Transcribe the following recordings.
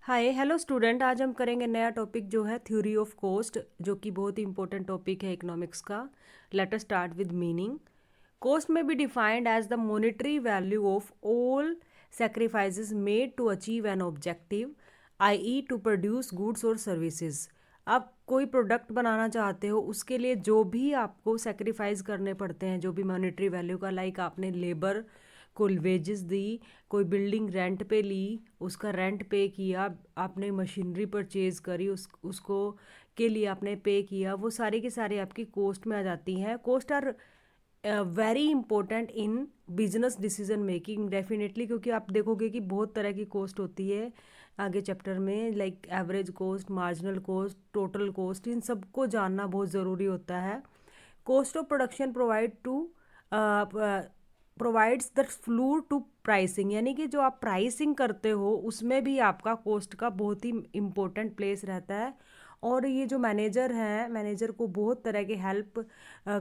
Hi hello student, आज हम करेंगे नया टॉपिक जो है थ्योरी ऑफ कॉस्ट, जो कि बहुत ही इंपॉर्टेंट टॉपिक है इकोनॉमिक्स का। Let us start with meaning. Cost में be defined as the monetary value of all sacrifices made to achieve an objective, I to produce goods और सर्विसेज। आप कोई प्रोडक्ट बनाना चाहते हो, उसके लिए जो भी आपको सेक्रीफाइस करने पड़ते हैं, जो भी मॉनेटरी वैल्यू का, लाइक आपने लेबर को वेजेस दी, कोई बिल्डिंग रेंट पे ली, उसका रेंट पे किया, आपने मशीनरी परचेज करी, उसको के लिए आपने पे किया, वो सारी की सारी आपकी कॉस्ट में आ जाती हैं। Cost are very important in business decision making definitely, क्योंकि आप देखोगे कि बहुत तरह की कॉस्ट होती है आगे चैप्टर में, like average cost, marginal cost, total cost, इन सबको जानना बहुत ज़रूरी होता है। Cost of production provides the clue to pricing, यानी कि जो आप प्राइसिंग करते हो उसमें भी आपका कॉस्ट का बहुत ही इम्पोर्टेंट प्लेस रहता है। और ये जो मैनेजर है, मैनेजर को बहुत तरह के हेल्प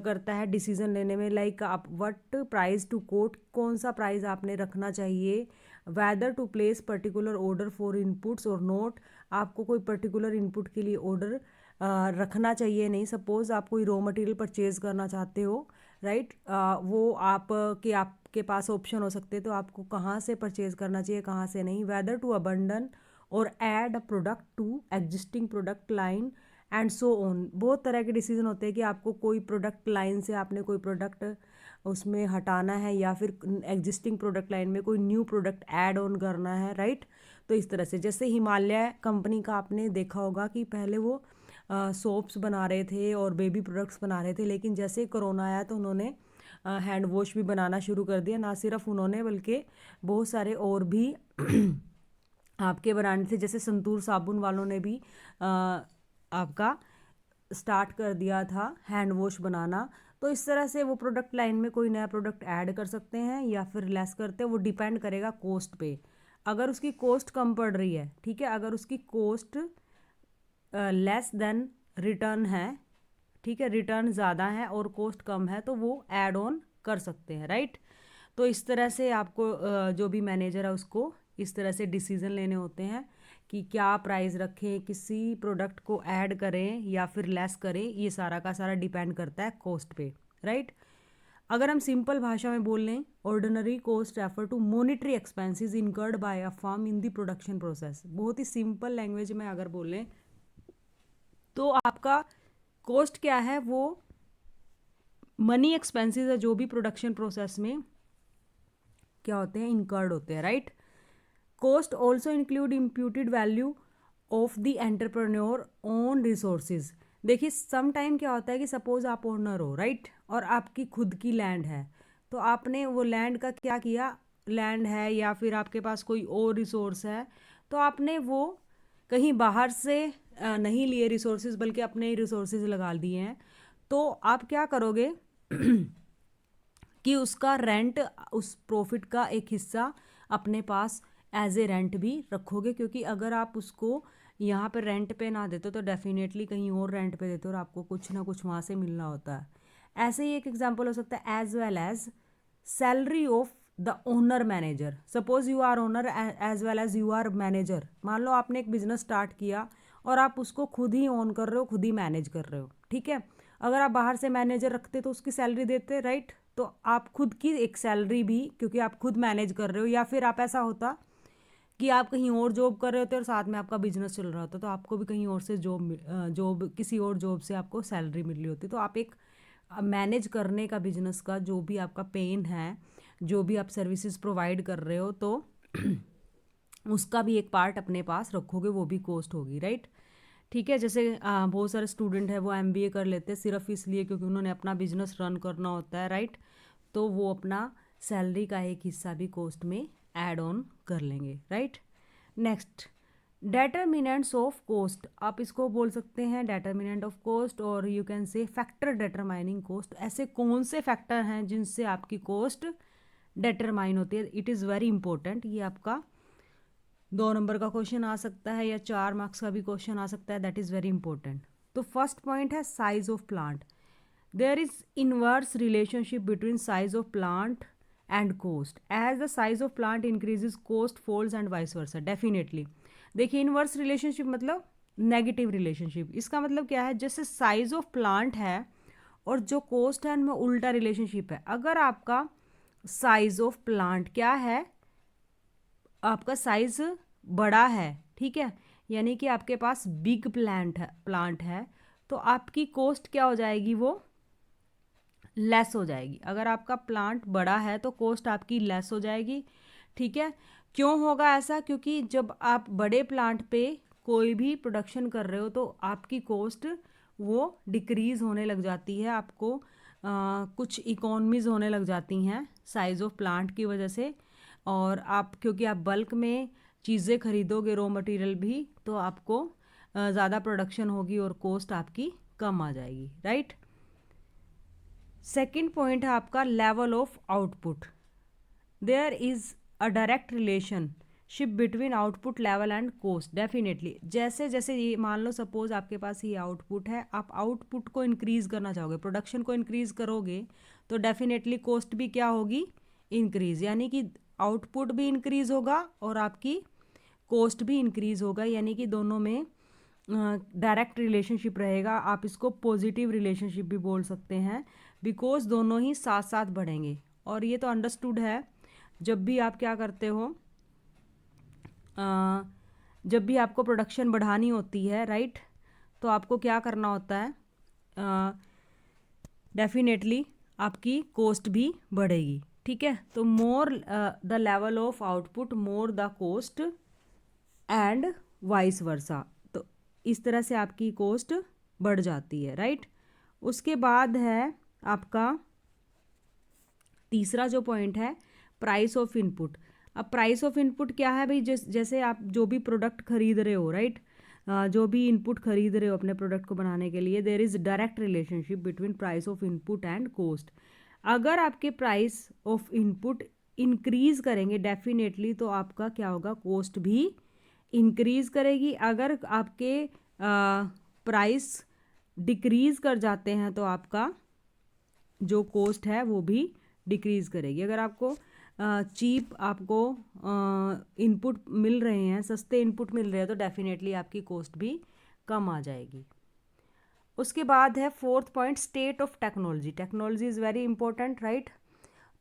करता है डिसीजन लेने में, लाइक आप व्हाट प्राइस टू कोट, कौन सा प्राइस आपने रखना चाहिए, whether to place particular order for inputs और नोट, आपको कोई पर्टिकुलर इनपुट के लिए ऑर्डर रखना चाहिए नहीं। सपोज आप कोई रॉ मटेरियल परचेज करना चाहते हो, राइट, वो आपके पास ऑप्शन हो सकते हैं, तो आपको कहाँ से परचेज करना चाहिए, कहाँ से नहीं। वेदर टू अबंडन और add a product to existing product line and so on. बहुत तरह के डिसीजन होते हैं कि आपको कोई प्रोडक्ट लाइन से आपने कोई प्रोडक्ट उसमें हटाना है, या फिर एग्जिस्टिंग प्रोडक्ट लाइन में कोई न्यू प्रोडक्ट ऐड ऑन करना है, राइट। तो इस तरह से, जैसे हिमालय कंपनी का आपने देखा होगा कि पहले वो सोप्स बना रहे थे और बेबी प्रोडक्ट्स बना रहे थे, लेकिन जैसे कोरोना आया तो उन्होंने हैंड वॉश भी बनाना शुरू कर दिया। ना सिर्फ उन्होंने, बल्कि बहुत सारे और भी आपके ब्रांड थे, जैसे संतूर साबुन वालों ने भी आपका स्टार्ट कर दिया था हैंड वॉश बनाना। तो इस तरह से वो प्रोडक्ट लाइन में कोई नया प्रोडक्ट ऐड कर सकते हैं या फिर लेस करते हैं, वो डिपेंड करेगा कॉस्ट पे। अगर उसकी कॉस्ट कम पड़ रही है, ठीक है, अगर उसकी कॉस्ट लेस देन रिटर्न है, ठीक है, रिटर्न ज़्यादा है और कॉस्ट कम है, तो वो ऐड ऑन कर सकते हैं, राइट। तो इस तरह से आपको जो भी मैनेजर है उसको इस तरह से डिसीजन लेने होते हैं कि क्या प्राइस रखें, किसी प्रोडक्ट को ऐड करें या फिर लेस करें। ये सारा का सारा डिपेंड करता है कॉस्ट पे, राइट। अगर हम सिंपल भाषा में बोल लें, ordinary cost refer to monetary expenses incurred by a firm in the production process. बहुत ही सिंपल लैंग्वेज में अगर बोलें तो आपका कॉस्ट क्या है, वो मनी एक्सपेंसेस है जो भी प्रोडक्शन प्रोसेस में क्या होते हैं, इनकर्ड होते हैं, right. Cost also include imputed value of the entrepreneur own resources. देखिए, सम टाइम क्या होता है कि सपोज आप ओनर हो, राइट, और आपकी खुद की लैंड है, तो आपने वो लैंड का क्या किया, लैंड है या फिर आपके पास कोई और रिसोर्स है, तो आपने वो कहीं बाहर से नहीं लिए रिसोर्सेज, बल्कि अपने ही रिसोर्सेज लगा दिए हैं। तो आप क्या करोगे कि उसका रेंट, उस प्रॉफिट का एक हिस्सा अपने पास एज ए रेंट भी रखोगे, क्योंकि अगर आप उसको यहाँ पर रेंट पे ना देते तो डेफिनेटली कहीं और रेंट पे देते और आपको कुछ ना कुछ वहाँ से मिलना होता है। ऐसे ही एक एग्जांपल हो सकता है, as well as salary of the owner manager. Suppose you are owner as well as you are manager. मान लो आपने एक बिजनेस स्टार्ट किया और आप उसको खुद ही ओन कर रहे हो, खुद ही मैनेज कर रहे हो, ठीक है। अगर आप बाहर से मैनेजर रखते तो उसकी सैलरी देते, राइट। तो आप खुद की एक सैलरी भी, क्योंकि आप खुद मैनेज कर रहे हो, या फिर आप ऐसा होता कि आप कहीं और जॉब कर रहे होते और साथ में आपका बिजनेस चल रहा होता, तो आपको भी कहीं और से जॉब किसी और जॉब से आपको सैलरी मिल रही होती। तो आप एक मैनेज करने का बिजनेस का जो भी आपका पेन है, जो भी आप सर्विसेज प्रोवाइड कर रहे हो, तो उसका भी एक पार्ट अपने पास रखोगे, वो भी कॉस्ट होगी, राइट। ठीक है, जैसे बहुत सारे स्टूडेंट है वो एमबीए कर लेते हैं सिर्फ इसलिए क्योंकि उन्होंने अपना बिजनेस रन करना होता है, राइट। तो वो अपना सैलरी का एक हिस्सा भी कॉस्ट में ऐड ऑन कर लेंगे, right. Next, determinants of cost. आप इसको बोल सकते हैं डेटरमिनेंट ऑफ कॉस्ट, और you can say factor determining cost. ऐसे कौन से फैक्टर हैं जिनसे आपकी कॉस्ट डेटरमाइन होती है, इट इज़ वेरी इंपॉर्टेंट। ये आपका 2 नंबर का क्वेश्चन आ सकता है या 4 मार्क्स का भी क्वेश्चन आ सकता है, दैट इज़ वेरी इंपॉर्टेंट। तो फर्स्ट पॉइंट है size of plant. There is inverse relationship between size of plant and cost. As the size of plant increases cost falls and vice versa. Definitely देखिए, inverse relationship मतलब negative relationship. इसका मतलब क्या है, जैसे size of plant है और जो कोस्ट है उनमें उल्टा रिलेशनशिप है। अगर आपका साइज ऑफ प्लांट क्या है, आपका साइज बड़ा है, ठीक है, यानी कि आपके पास बिग प्लांट है, तो आपकी कोस्ट क्या हो जाएगी, वो लेस हो जाएगी। अगर आपका प्लांट बड़ा है तो कोस्ट आपकी लेस हो जाएगी, ठीक है। क्यों होगा ऐसा, क्योंकि जब आप बड़े प्लांट पे कोई भी प्रोडक्शन कर रहे हो तो आपकी कोस्ट वो डिक्रीज होने लग जाती है, आपको कुछ इकोनॉमीज होने लग जाती हैं साइज ऑफ प्लांट की वजह से। और आप क्योंकि आप बल्क में चीज़ें खरीदोगे, रॉ मटेरियल भी, तो आपको ज़्यादा प्रोडक्शन होगी और कोस्ट आपकी कम आ जाएगी, राइट। सेकेंड पॉइंट है आपका level of output. There is a direct relationship between output level and cost. Definitely जैसे जैसे ये मान लो सपोज आपके पास ये आउटपुट है, आप आउटपुट को इंक्रीज करना चाहोगे, प्रोडक्शन को इंक्रीज करोगे, तो डेफिनेटली कोस्ट भी क्या होगी, इंक्रीज। यानी कि आउटपुट भी इंक्रीज होगा और आपकी कोस्ट भी इंक्रीज होगा, यानी कि दोनों में डायरेक्ट रिलेशनशिप रहेगा। आप इसको पॉजिटिव रिलेशनशिप भी बोल सकते हैं, बिकॉज दोनों ही साथ साथ बढ़ेंगे। और ये तो अंडरस्टूड है, जब भी आप क्या करते हो, जब भी आपको प्रोडक्शन बढ़ानी होती है, राइट, तो आपको क्या करना होता है, डेफिनेटली आपकी कोस्ट भी बढ़ेगी, ठीक है। तो more the level of output more the cost and vice versa. तो इस तरह से आपकी कोस्ट बढ़ जाती है, राइट। उसके बाद है आपका तीसरा जो पॉइंट है, प्राइस ऑफ इनपुट। अब प्राइस ऑफ इनपुट क्या है भाई, जैसे आप जो भी प्रोडक्ट खरीद रहे हो, राइट, जो भी इनपुट खरीद रहे हो अपने प्रोडक्ट को बनाने के लिए, there is direct relationship between price of input and cost. अगर आपके प्राइस ऑफ इनपुट इंक्रीज करेंगे डेफिनेटली, तो आपका क्या होगा, कोस्ट भी इंक्रीज करेगी। अगर आपके प्राइस डिक्रीज कर जाते हैं तो आपका जो कोस्ट है वो भी डिक्रीज करेगी। अगर आपको चीप आपको इनपुट मिल रहे हैं, सस्ते इनपुट मिल रहे हैं, तो डेफिनेटली आपकी कोस्ट भी कम आ जाएगी। उसके बाद है fourth point, state of technology. Technology is very important, right.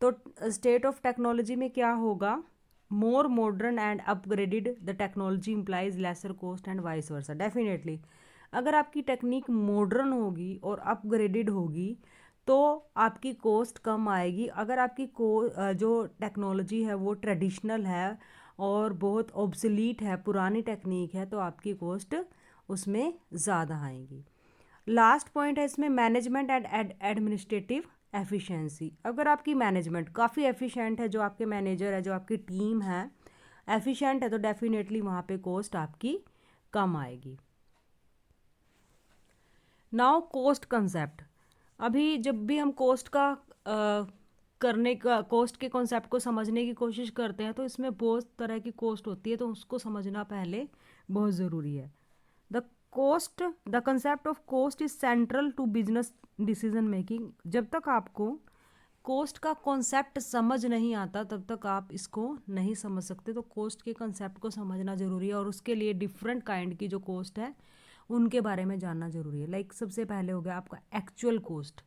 तो स्टेट ऑफ टेक्नोलॉजी में क्या होगा, more modern and upgraded the technology implies lesser cost and vice versa. Definitely अगर आपकी टेक्निक मॉडर्न होगी और अपग्रेडेड होगी तो आपकी कोस्ट कम आएगी। अगर आपकी जो टेक्नोलॉजी है वो ट्रेडिशनल है और बहुत ऑब्सोलीट है, पुरानी टेक्निक है, तो आपकी कोस्ट उसमें ज़्यादा आएगी। लास्ट पॉइंट है इसमें मैनेजमेंट एंड एडमिनिस्ट्रेटिव एफिशिएंसी। अगर आपकी मैनेजमेंट काफ़ी एफिशिएंट है, जो आपके मैनेजर है, जो आपकी टीम है एफिशिएंट है, तो डेफिनेटली वहाँ पे कोस्ट आपकी कम आएगी। Now cost concept. अभी जब भी हम कोस्ट का करने का कोस्ट के कॉन्सेप्ट को समझने की कोशिश करते हैं तो इसमें बहुत तरह की कोस्ट होती है, तो उसको समझना पहले बहुत ज़रूरी है। The concept of cost is central to business decision making. जब तक आपको कोस्ट का कॉन्सेप्ट समझ नहीं आता तब तक आप इसको नहीं समझ सकते। तो कोस्ट के कॉन्सेप्ट को समझना ज़रूरी है और उसके लिए डिफरेंट काइंड की जो कोस्ट है उनके बारे में जानना ज़रूरी है। लाइक सबसे पहले हो गया आपका एक्चुअल कोस्ट।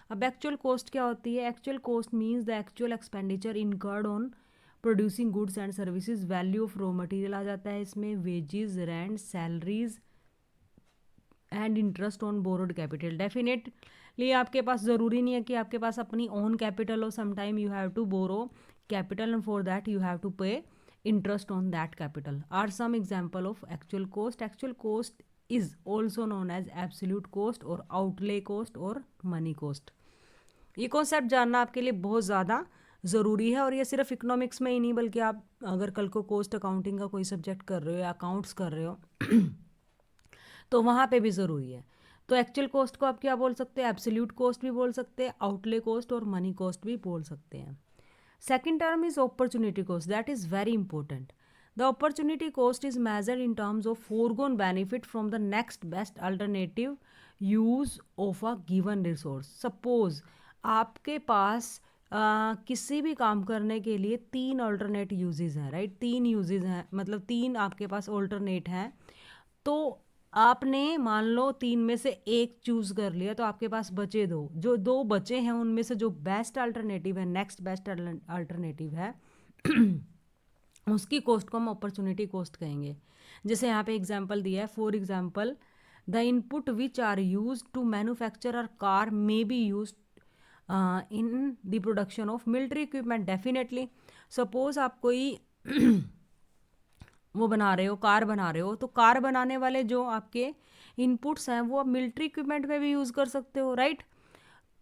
अब एक्चुअल कोस्ट क्या होती है, actual cost means the actual expenditure incurred on producing goods and services. Value of raw material आ जाता है इसमें, wages, rent, salaries and interest on borrowed capital. Definitely आपके पास ज़रूरी नहीं है कि आपके पास अपनी ओन कैपिटल हो, sometime you have to borrow capital and for that you have to pay interest on that capital. Are some example of actual cost. Actual cost is also known as absolute cost और outlay cost और money cost. ये concept जानना आपके लिए बहुत ज़्यादा ज़रूरी है और ये सिर्फ इकोनॉमिक्स में ही नहीं बल्कि आप अगर कल को कॉस्ट अकाउंटिंग का कोई सब्जेक्ट कर रहे हो या अकाउंट्स कर रहे हो तो वहाँ पे भी ज़रूरी है। तो एक्चुअल कोस्ट को आप क्या बोल सकते हैं, एब्सोल्यूट कोस्ट भी बोल सकते हैं, आउटले कोस्ट और मनी कोस्ट भी बोल सकते हैं। Second term is opportunity cost, that is very important. The opportunity cost is measured in terms of foregone benefit from the next best alternative use of a given resource. Suppose आपके पास किसी भी काम करने के लिए 3 अल्टरनेट यूजेस हैं, right. 3 uses हैं, मतलब 3 आपके पास अल्टरनेट हैं। तो आपने मान लो 3 में से एक चूज कर लिया, तो आपके पास बचे 2। जो 2 बचे हैं उनमें से जो बेस्ट अल्टरनेटिव है, नेक्स्ट बेस्ट अल्टरनेटिव है उसकी कॉस्ट को हम अपॉर्चुनिटी कॉस्ट कहेंगे। जैसे यहाँ पे एग्जांपल दिया है, for example the input which are use to manufacture a car may be use in the production of military equipment. Definitely suppose आप कोई वो बना रहे हो, कार बना रहे हो, तो कार बनाने वाले जो आपके इनपुट्स हैं वो आप मिलिट्री इक्विपमेंट में भी यूज़ कर सकते हो, राइट।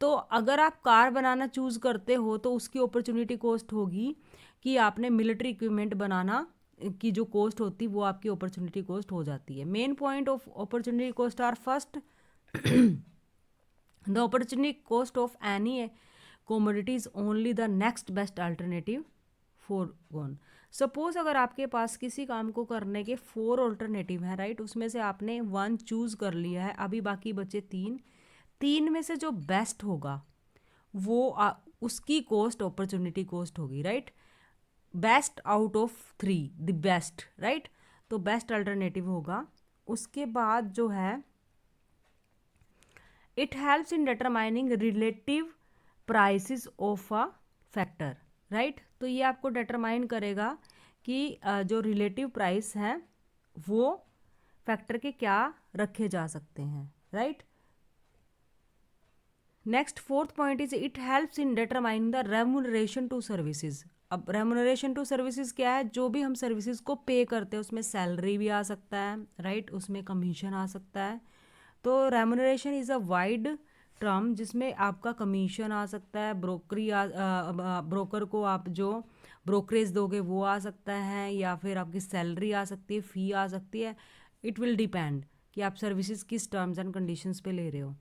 तो अगर आप कार बनाना चूज करते हो तो उसकी अपॉर्चुनिटी कॉस्ट होगी कि आपने मिलिट्री इक्विपमेंट बनाना की जो कॉस्ट होती है वो आपकी अपॉर्चुनिटी कॉस्ट हो जाती है। Main point of opportunity cost are first the opportunity cost of any commodity is only the next best alternative foregone। Suppose अगर आपके पास किसी काम को करने के 4 ऑल्टरनेटिव हैं, राइट, उसमें से आपने 1 चूज कर लिया है, अभी बाकी बचे 3 में से जो बेस्ट होगा वो उसकी कॉस्ट अपॉर्चुनिटी कॉस्ट होगी, right. Best out of 3, the best, right. तो बेस्ट अल्टरनेटिव होगा। उसके बाद जो है it helps in determining relative prices of a factor, right. तो ये आपको डिटरमाइन करेगा कि जो रिलेटिव प्राइस हैं वो फैक्टर के क्या रखे जा सकते हैं, right. Next fourth point is it helps in determining the remuneration to services. अब रेम्यूनरेशन टू सर्विसेज क्या है? जो भी हम सर्विसेज को पे करते हैं उसमें सैलरी भी आ सकता है, राइट, उसमें कमीशन आ सकता है। तो remuneration is a wide term जिसमें आपका कमीशन आ सकता है, ब्रोकर को आप जो ब्रोकरेज दोगे वो आ सकता है, या फिर आपकी सैलरी आ सकती है, फ़ी आ सकती है। इट विल डिपेंड कि आप सर्विसेज किस टर्म्स एंड कंडीशंस पे ले रहे हो।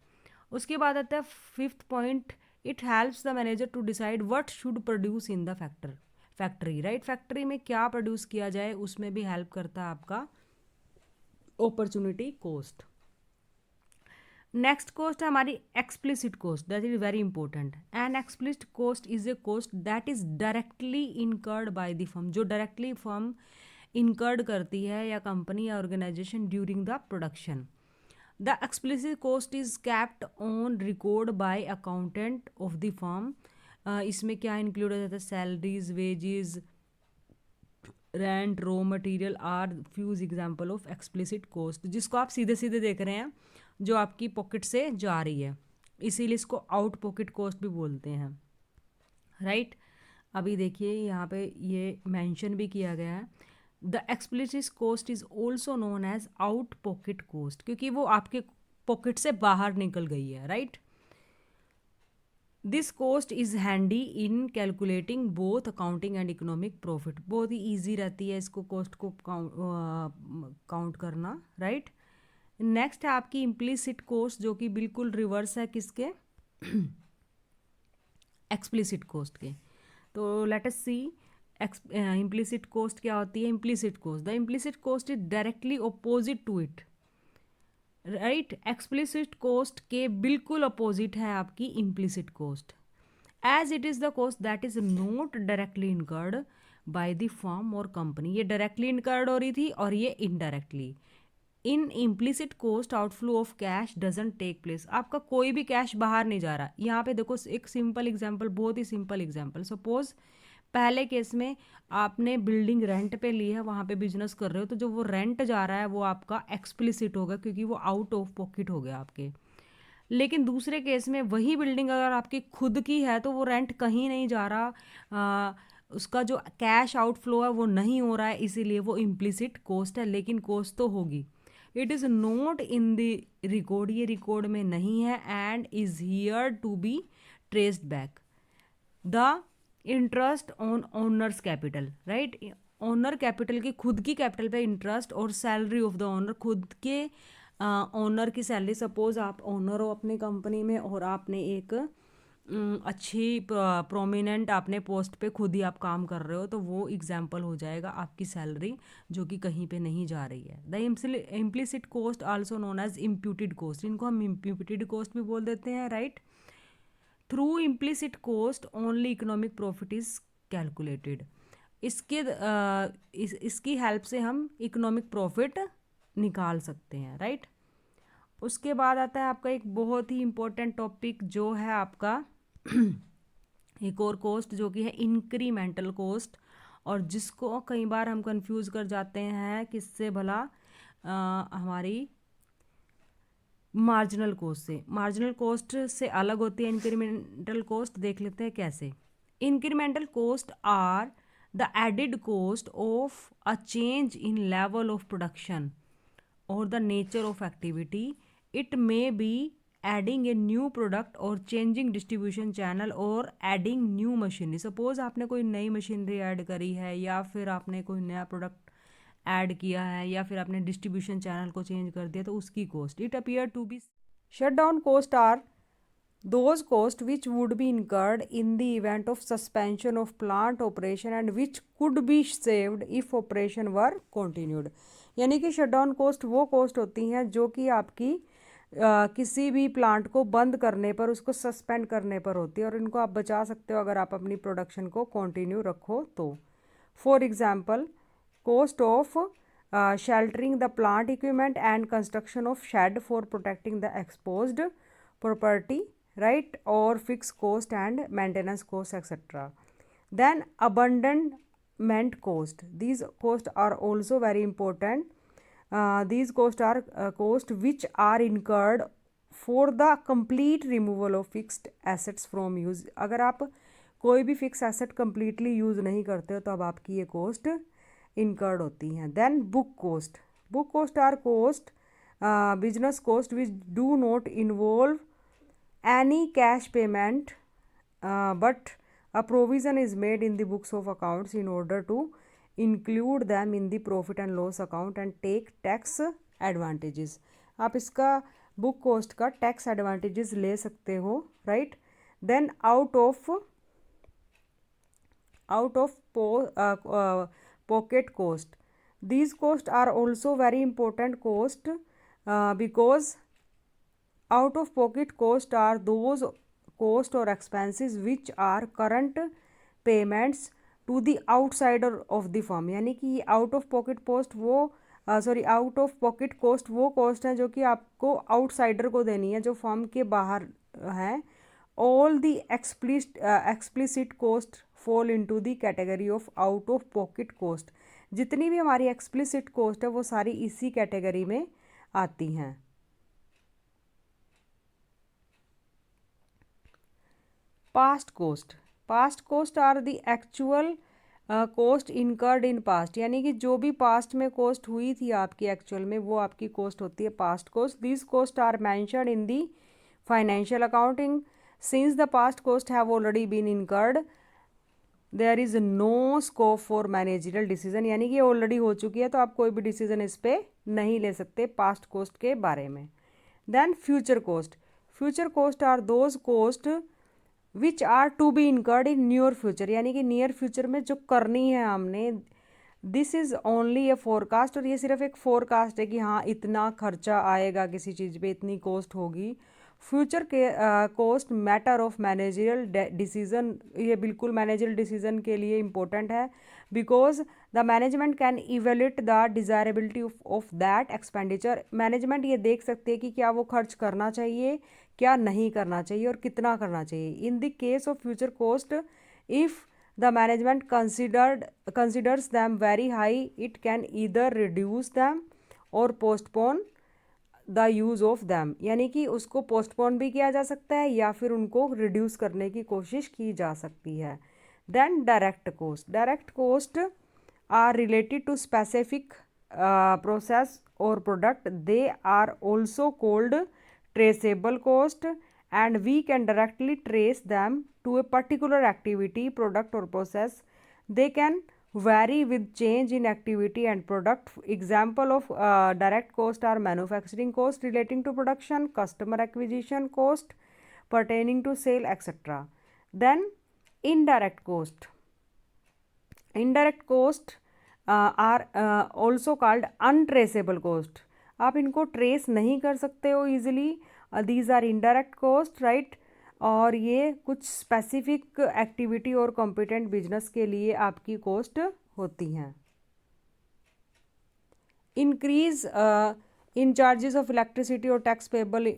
उसके बाद आता है fifth point, it helps the manager to decide what should produce in the factory, right. Factory में क्या प्रोड्यूस किया जाए उसमें भी हेल्प करता है आपका अपॉर्चुनिटी कॉस्ट। नेक्स्ट कॉस्ट है हमारी explicit cost, that is very important. An explicit cost is a cost that is directly incurred by the firm, जो डायरेक्टली फर्म इनकर्ड करती है या कंपनी या organisation during the production. The explicit cost is kept on record by accountant of the firm. इसमें क्या include हो जाता है? Salaries, wages, rent, raw material are few example of explicit cost, जिसको आप सीधे सीधे देख रहे हैं जो आपकी पॉकेट से जा रही है, इसीलिए इसको आउट पॉकेट कॉस्ट भी बोलते हैं, राइट। अभी देखिए यहाँ पे ये मेंशन भी किया गया है, the explicit cost is also known as out pocket cost, क्योंकि वो आपके पॉकेट से बाहर निकल गई है, right. This cost is handy in calculating both accounting and economic profit, बहुत ही ईजी रहती है इसको कॉस्ट को काउंट करना, राइट। नेक्स्ट है आपकी इम्प्लिसिट कॉस्ट, जो कि बिल्कुल रिवर्स है किसके? एक्सप्लिसिट कॉस्ट के। तो let us see implicit cost क्या होती है। Implicit cost, the implicit cost is directly opposite to it, right. Explicit cost के बिल्कुल अपोजिट है आपकी implicit cost, as it is the cost that is not directly incurred by the firm और company. ये directly incurred हो रही थी और ये indirectly. In implicit cost outflow of cash doesn't take place, आपका कोई भी कैश बाहर नहीं जा रहा। यहाँ पे देखो एक सिंपल एग्जांपल, बहुत ही सिंपल एग्जांपल। सपोज पहले केस में आपने बिल्डिंग रेंट पे ली है, वहाँ पे बिजनेस कर रहे हो, तो जो वो रेंट जा रहा है वो आपका एक्सप्लिसिट होगा क्योंकि वो आउट ऑफ पॉकेट हो गया आपके। लेकिन दूसरे केस में वही बिल्डिंग अगर आपकी खुद की है तो वो रेंट कहीं नहीं जा रहा, उसका जो कैश आउटफ्लो है वो नहीं हो रहा है, इसीलिए वो इम्प्लिसिट कॉस्ट है, लेकिन कॉस्ट तो होगी। It is not in the record, ये रिकॉर्ड में नहीं है, and is here to be traced back. The interest on owner's capital, right. Owner capital की खुद की कैपिटल पे इंटरेस्ट और सैलरी ऑफ द ओनर, खुद के ओनर की सैलरी। सपोज आप ओनर हो अपनी कंपनी में और आपने एक अच्छी प्रोमिनेंट आपने पोस्ट पे खुद ही आप काम कर रहे हो, तो वो एग्जाम्पल हो जाएगा आपकी सैलरी जो कि कहीं पे नहीं जा रही है। The implicit cost also known as imputed cost, इनको हम इम्प्यूटेड कॉस्ट भी बोल देते हैं, right. Through implicit cost only economic profit is calculated. इसकी हेल्प से हम इकोनॉमिक प्रॉफिट निकाल सकते हैं, राइट। उसके बाद आता है आपका एक बहुत ही इम्पोर्टेंट टॉपिक जो है आपका एक और कोस्ट जो कि है इंक्रीमेंटल कोस्ट, और जिसको कई बार हम कंफ्यूज कर जाते हैं किससे भला, हमारी मार्जिनल कोस्ट से। मार्जिनल कोस्ट से अलग होती है इंक्रीमेंटल कोस्ट। देख लेते हैं कैसे। Incremental cost are the added cost of a change in level of production और the nature of activity. It may be adding a new product और चेंजिंग डिस्ट्रीब्यूशन चैनल और एडिंग न्यू मशीनरी। सपोज आपने कोई नई machinery add करी है, या फिर आपने कोई नया प्रोडक्ट ऐड किया है, या फिर आपने डिस्ट्रीब्यूशन चैनल को चेंज कर दिया, तो उसकी cost. It appear to be shut down cost are those costs which would be incurred in the event of suspension of plant operation and which could be saved if operation were continued। यानी कि shutdown coast वो coast होती हैं जो कि आपकी किसी भी प्लांट को बंद करने पर, उसको सस्पेंड करने पर होती है, और इनको आप बचा सकते हो अगर आप अपनी प्रोडक्शन को कंटिन्यू रखो तो। For example, cost of sheltering the plant equipment and construction of shed for protecting the exposed property, right, or fixed cost and maintenance cost, etc. Then abandonment cost. These costs are also very important. These costs are costs which are incurred for the complete removal of fixed assets from use। अगर आप कोई भी fix asset completely use नहीं करते हो तो अब आपकी ये कोस्ट इनकर्ड होती हैं। Then book cost. Book cost are cost business cost which do not involve any cash payment but a provision is made in the books of accounts in order to include them in the profit and loss account and take tax advantages। आप इसका book cost का tax advantages ले सकते हो, right. Then out of pocket cost। These costs are also very important cost because out of pocket cost are those cost or expenses which are current payments to the outsider of the firm। यानी कि out of pocket coast वो out of pocket coast वो coast है जो कि आपको outsider को देनी है जो फर्म के बाहर है। All the explicit cost fall into the category of out of pocket cost. जितनी भी हमारी एक्सप्लिसिट कोस्ट है वो सारी इसी कैटेगरी में आती हैं। Past cost. Past cost are the actual cost incurred in past. यानी कि जो भी पास्ट में कोस्ट हुई थी आपकी एक्चुअल में, वो आपकी कोस्ट होती है past cost. This cost are mentioned in the financial accounting. Since the past cost have already been incurred there is no scope for managerial decision. यानी कि ऑलरेडी हो चुकी है तो आप कोई भी डिसीजन इस पर नहीं ले सकते पास्ट कोस्ट के बारे में। Then future cost. Future cost are those cost which are to be incurred in near future. यानी कि नियर फ्यूचर में जो करनी है हमने। This is only a forecast. और ये सिर्फ एक फोरकास्ट है कि हाँ इतना खर्चा आएगा किसी चीज़ पे, इतनी कॉस्ट होगी। फ्यूचर के cost matter of managerial decision. ये बिल्कुल मैनेजरियल डिसीजन के लिए इम्पोर्टेंट है because the management can evaluate the desirability of that expenditure. Management ये देख सकते हैं कि क्या वो खर्च करना चाहिए, क्या नहीं करना चाहिए और कितना करना चाहिए। In the case of future cost, if the management considers them very high, it can either reduce them और postpone the use of them. यानी कि उसको पोस्टपोन भी किया जा सकता है या फिर उनको रिड्यूस करने की कोशिश की जा सकती है। Then direct cost. Direct cost are related to specific process और product. They are also called traceable cost and we can directly trace them to a particular activity, product or process. They can vary with change in activity and product. Example of direct cost are manufacturing cost relating to production, customer acquisition cost pertaining to sale, etc. Then indirect cost. Indirect cost are also called untraceable cost। आप इनको trace नहीं कर सकते हो easily. These are indirect cost, right. और ये कुछ specific activity और कॉम्पिटेंट बिजनेस के लिए आपकी कॉस्ट होती हैं। Increase in charges of electricity और tax payable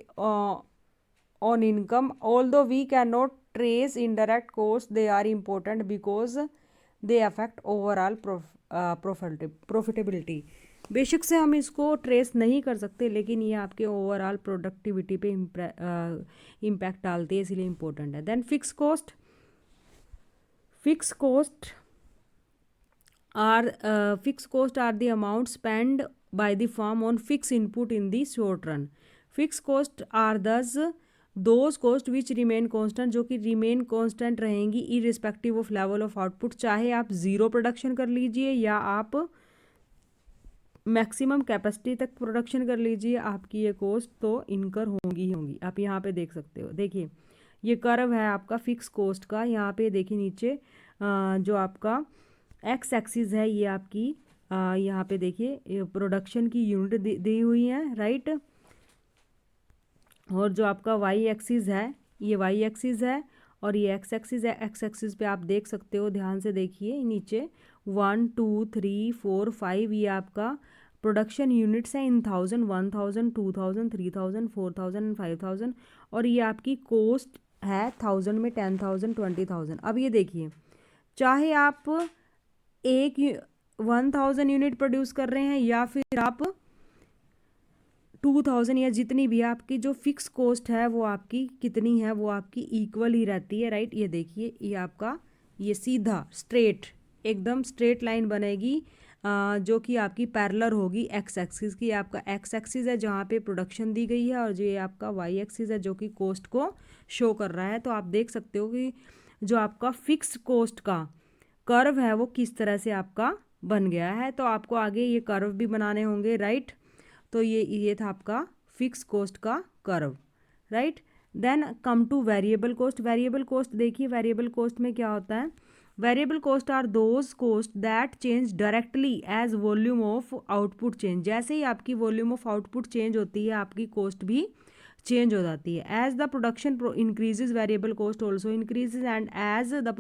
on income, although we cannot trace indirect costs, they are important because they affect overall profitability। बेशक से हम इसको ट्रेस नहीं कर सकते, लेकिन ये आपके ओवरऑल प्रोडक्टिविटी पे इम्पैक्ट डालती है, इसीलिए इम्पोर्टेंट है। Then fix cost are the amount spent by the firm on fixed input in the short run। fixed cost are thus those cost which remain constant, जो कि remain constant रहेंगी irrespective of level of output, चाहे आप zero production कर लीजिए या आप maximum capacity तक प्रोडक्शन कर लीजिए, आपकी ये कॉस्ट तो इनकर होंगी ही होंगी। आप यहाँ पे देख सकते हो, देखिए ये कर्व है आपका फिक्स कॉस्ट का। यहाँ पे देखिए नीचे जो आपका एक्स एक्सिस है ये आपकी यहाँ पे देखिए प्रोडक्शन की यूनिट दी हुई है, राइट। और जो आपका वाई एक्सिस है ये वाई एक्सिस है और ये एक्स एक्सिस है। एक्स एक्सिस पे आप देख सकते हो, ध्यान से देखिए नीचे 1 2 3 4 5 ये आपका प्रोडक्शन यूनिट्स है इन 1000 1000 2000 3000 4000 एंड 5000। और ये आपकी कॉस्ट है 1000 में 10,000 20,000। अब ये देखिए, चाहे आप एक 1000 यूनिट प्रोड्यूस कर रहे हैं या फिर आप 2000 या जितनी भी आपकी जो फिक्स कॉस्ट है वो आपकी कितनी है, वो आपकी इक्वल ही रहती है, राइट। ये देखिए ये आपका ये सीधा स्ट्रेट एकदम स्ट्रेट लाइन बनेगी जो कि आपकी पैरेलल होगी एक्स एक्सिस की। आपका एक्स एक्सिस है जहाँ पे प्रोडक्शन दी गई है और जो ये आपका वाई एक्सिस है जो कि कॉस्ट को शो कर रहा है। तो आप देख सकते हो कि जो आपका फिक्स कॉस्ट का कर्व है वो किस तरह से आपका बन गया है। तो आपको आगे ये कर्व भी बनाने होंगे, राइट। तो ये था आपका फिक्स कॉस्ट का curve, right. Then come to variable cost. Variable cost देखिए, वेरिएबल कोस्ट में क्या होता है, variable cost are those cost that change directly as volume of output change. जैसे ही आपकी वॉल्यूम ऑफ आउटपुट चेंज होती है आपकी कॉस्ट भी चेंज हो जाती है। As the production increases variable cost also increases and as the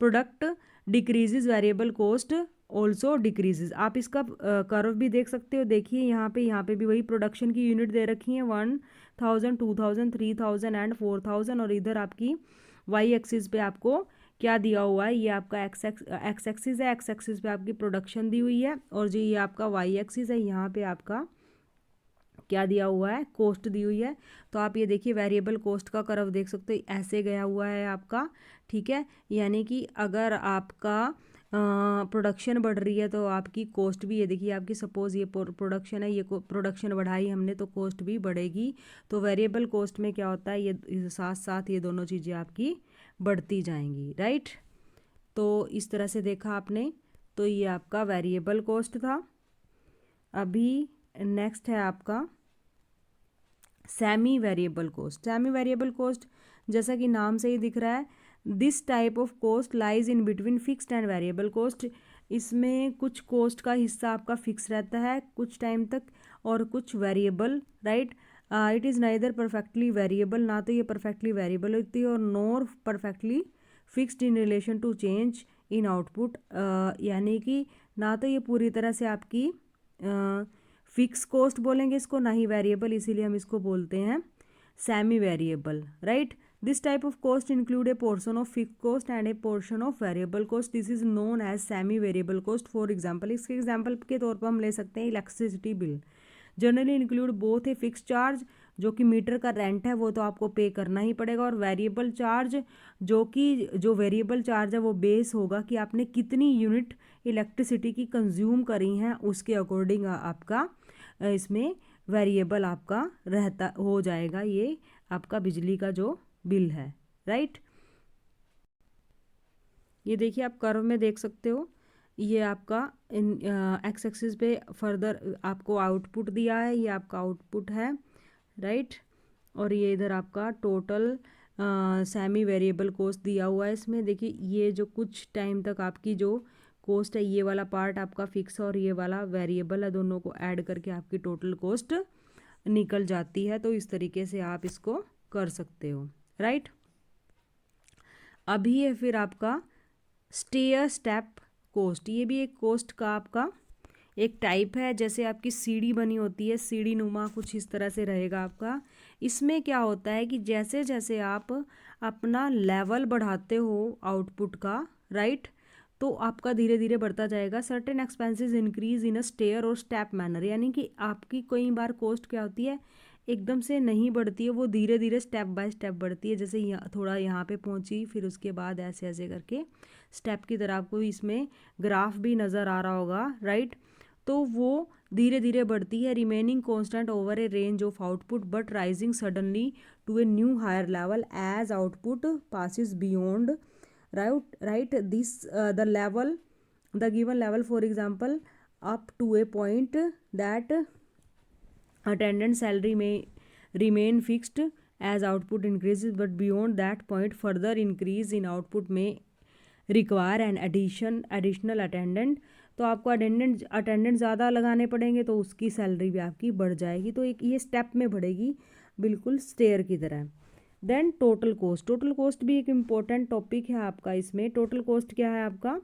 product decreases variable cost also decreases. आप इसका कर्व भी देख सकते हो, देखिए यहाँ पे भी वही प्रोडक्शन की यूनिट दे रखी है 1000 2000 3000 एंड 4000। और इधर आपकी वाई एक्सिस पे आपको क्या दिया हुआ है, ये आपका एक्स एक्सिस है। एक्स एक्सिस पे आपकी प्रोडक्शन दी हुई है और जो ये आपका वाई एक्सिस है यहाँ पे आपका क्या दिया हुआ है, कॉस्ट दी हुई है। तो आप ये देखिए वेरिएबल कॉस्ट का कर्व देख सकते हो, ऐसे गया हुआ है आपका, ठीक है। यानी कि अगर आपका प्रोडक्शन बढ़ रही है तो आपकी कॉस्ट भी, ये देखिए आपकी सपोज ये प्रोडक्शन है, ये प्रोडक्शन बढ़ाई हमने तो कॉस्ट भी बढ़ेगी। तो वेरिएबल कॉस्ट में क्या होता है, ये साथ साथ ये दोनों चीज़ें आपकी बढ़ती जाएंगी, राइट। तो इस तरह से देखा आपने, तो ये आपका वेरिएबल कॉस्ट था। अभी नेक्स्ट है आपका semi variable cost. Semi variable cost जैसा कि नाम से ही दिख रहा है, this type of cost lies in between fixed and variable cost. इसमें कुछ कोस्ट का हिस्सा आपका फिक्स रहता है कुछ टाइम तक और कुछ variable, right. It is neither perfectly variable, ना तो ये परफेक्टली वेरिएबल होती है और nor perfectly fixed in relation to change in output. यानी कि ना तो ये पूरी तरह से आपकी फिक्स कॉस्ट बोलेंगे इसको, ना ही वेरिएबल, इसीलिए हम इसको बोलते हैं semi variable, right. This type of cost include a portion of fix cost and a portion of variable cost. This is known as semi variable cost. For example, इसके example के तौर पर हम ले सकते हैं electricity bill generally include both a fix charge, जो कि मीटर का रेंट है वो तो आपको पे करना ही पड़ेगा, और वेरिएबल चार्ज जो वेरिएबल चार्ज है वो बेस होगा कि आपने कितनी यूनिट इलेक्ट्रिसिटी की कंज्यूम करी हैं, उसके अकॉर्डिंग आपका इसमें वेरिएबल आपका रहता हो जाएगा ये आपका बिजली का जो बिल है, राइट। ये देखिए आप कर्व में देख सकते हो, ये आपका एक्स एक्सिस पे फर्दर आपको आउटपुट दिया है, ये आपका आउटपुट है, राइट। और ये इधर आपका टोटल सेमी वेरिएबल कॉस्ट दिया हुआ है। इसमें देखिए ये जो कुछ टाइम तक आपकी जो कॉस्ट है, ये वाला पार्ट आपका फिक्स और ये वाला वेरिएबल है, दोनों को ऐड करके आपकी टोटल कॉस्ट निकल जाती है। तो इस तरीके से आप इसको कर सकते हो, राइट। अभी है फिर आपका स्टेयर स्टेप कोस्ट। ये भी एक कोस्ट का आपका एक टाइप है। जैसे आपकी सीढ़ी बनी होती है, सीढ़ी नुमा कुछ इस तरह से रहेगा आपका। इसमें क्या होता है कि जैसे जैसे आप अपना लेवल बढ़ाते हो आउटपुट का, राइट, तो आपका धीरे धीरे बढ़ता जाएगा। Certain expenses increase in a stair और स्टेप मैनर, यानी कि आपकी कई बार कॉस्ट क्या होती है एकदम से नहीं बढ़ती है, वो धीरे धीरे स्टेप बाय स्टेप बढ़ती है। जैसे थोड़ा यहाँ पे पहुँची, फिर उसके बाद ऐसे ऐसे करके स्टेप की तरह आपको इसमें ग्राफ भी नज़र आ रहा होगा, राइट। तो वो धीरे धीरे बढ़ती है, remaining constant over a range of output but rising suddenly to a new higher level as output passes beyond, right this the level, the given level, for example up to a point that attendant salary may remain fixed as output increases, but beyond that point further increase in output may require an additional attendant। तो आपको attendant ज़्यादा लगाने पड़ेंगे तो उसकी salary भी आपकी बढ़ जाएगी। तो एक ये स्टेप में बढ़ेगी, बिल्कुल स्टेयर की तरह। Then total cost, total cost भी एक इम्पॉर्टेंट टॉपिक है आपका। इसमें टोटल कोस्ट क्या है आपका?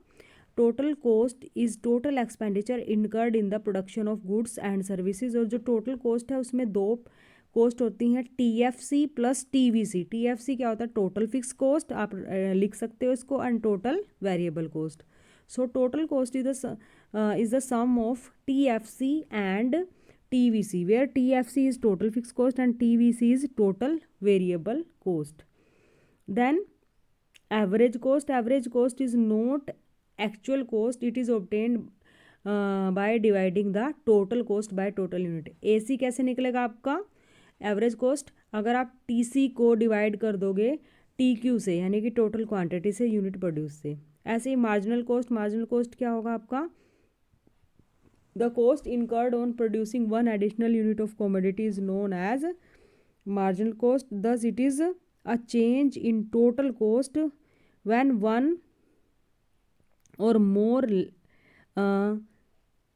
Total cost is total expenditure incurred in the production of goods and services. और जो टोटल कोस्ट है उसमें दो कोस्ट होती हैं, टीएफसी प्लस टीवीसी। टीएफसी क्या होता है? टोटल फिक्स कोस्ट, आप लिख सकते हो इसको, and total variable cost. So total cost is the sum of TFC and TVC, where TFC is total fixed cost and TVC is total variable cost. Then average cost. Average cost is not actual cost. It is obtained by dividing the total cost by total unit. AC कैसे निकलेगा आपका average coast? अगर आप TC को divide कर दोगे TQ से, यानी कि टोटल क्वांटिटी से, यूनिट प्रोड्यूस से। ऐसे ही मार्जिनल कोस्ट, मार्जिनल कोस्ट क्या होगा आपका? The cost incurred on producing one additional unit of commodity is known as marginal cost. Thus, it is a change in total cost when one or more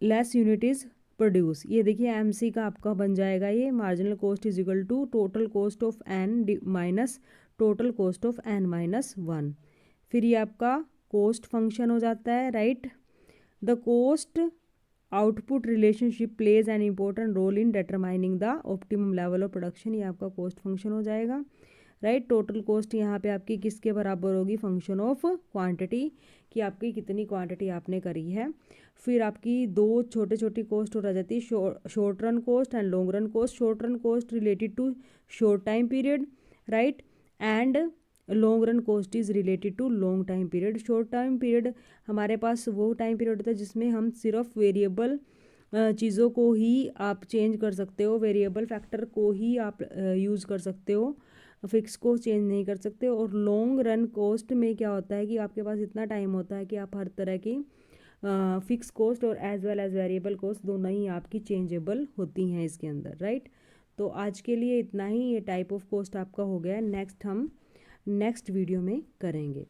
less unit is produced. ये देखिए MC का आपका बन जाएगा ये, marginal cost is equal to total cost of n minus total cost of n minus 1। फिर ये आपका कोस्ट फंक्शन हो जाता है, right. The cost output relationship plays an important role in determining the optimum level of production. ये आपका cost function हो जाएगा, राइट। टोटल कोस्ट यहाँ पे आपकी किसके बराबर होगी? फंक्शन ऑफ क्वांटिटी, कि आपकी कितनी क्वांटिटी आपने करी है। फिर आपकी दो छोटे छोटी कोस्ट हो जाती है, short run cost and long run cost. Short run cost related to short time period, right, and long run cost is related to long time period. Short time period हमारे पास वो टाइम पीरियड होता है जिसमें हम सिर्फ variable चीज़ों को ही आप चेंज कर सकते हो, वेरिएबल फैक्टर को ही आप यूज़ कर सकते हो, फिक्स को चेंज नहीं कर सकते। और लॉन्ग रन कोस्ट में क्या होता है कि आपके पास इतना टाइम होता है कि आप हर तरह की फिक्स कोस्ट और as well as variable cost दोनों ही आपकी चेंजेबल होती हैं इसके अंदर, राइट। तो आज के लिए इतना ही, ये टाइप ऑफ कोस्ट आपका हो गया। नेक्स्ट हम नेक्स्ट वीडियो में करेंगे।